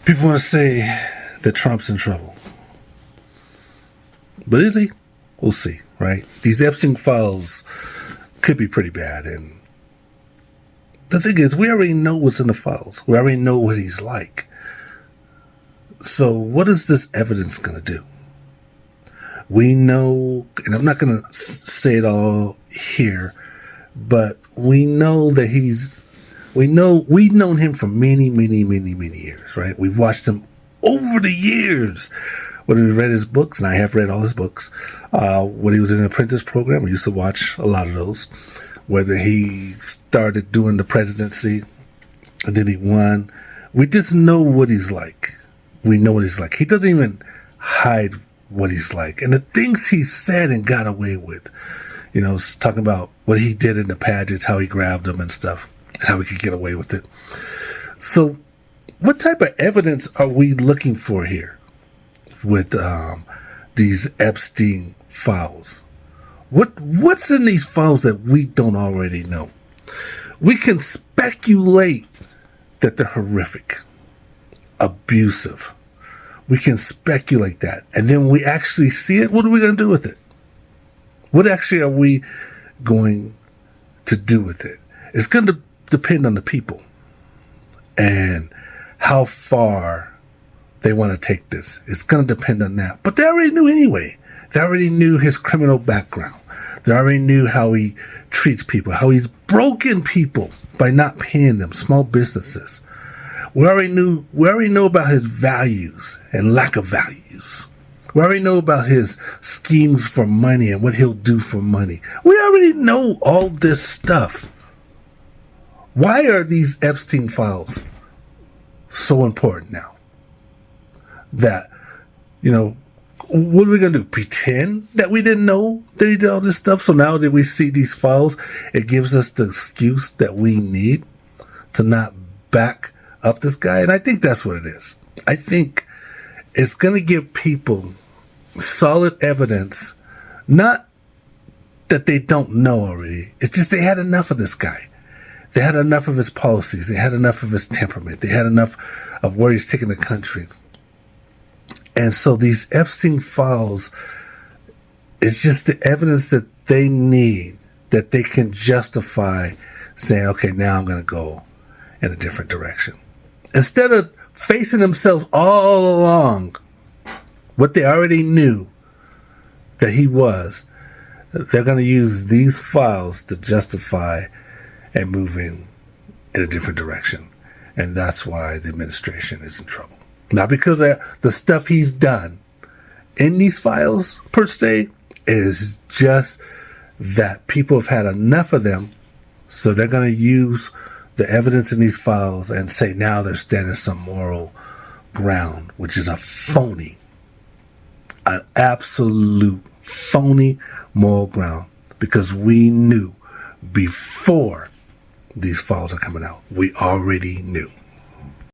People want to say that Trump's in trouble. But is he? We'll see, right? These Epstein files could be pretty bad. And the thing is, we already know what's in the files. We already know what he's like. So what is this evidence going to do? We know, and I'm not going to say it all here, but we know that we've known him for many, many, many, many years, right? We've watched him over the years. When we read his books, and I have read all his books, when he was in the apprentice program, we used to watch a lot of those. Whether he started doing the presidency, and then he won. We just know what he's like. We know what he's like. He doesn't even hide what he's like. And the things he said and got away with, talking about what he did in the pageants, how he grabbed them and stuff, and how he could get away with it. So what type of evidence are we looking for here with these Epstein files? What's in these files that we don't already know? We can speculate that they're horrific, abusive. We can speculate that. And then we actually see it. What are we going to do with it? What actually are we going to do with it? It's going to depend on the people and how far they want to take this. It's going to depend on that. But they already knew anyway. They already knew his criminal background. They already knew how he treats people, how he's broken people by not paying them, small businesses. We already know about his values and lack of values. We already know about his schemes for money and what he'll do for money. We already know all this stuff. Why are these Epstein files so important now? That, what are we going to do? Pretend that we didn't know that he did all this stuff? So now that we see these files, it gives us the excuse that we need to not back up this guy. And I think that's what it is. I think it's going to give people solid evidence, not that they don't know already. It's just they had enough of this guy. They had enough of his policies. They had enough of his temperament. They had enough of where he's taking the country. And so these Epstein files is just the evidence that they need, that they can justify saying, okay, now I'm going to go in a different direction. Instead of facing themselves all along, what they already knew that he was, they're going to use these files to justify and move in a different direction. And that's why the administration is in trouble. Not because of the stuff he's done in these files, per se, is just that people have had enough of them, so they're going to use the evidence in these files and say now they're standing some moral ground, which is a phony, an absolute phony moral ground, because we knew before these files are coming out. We already knew.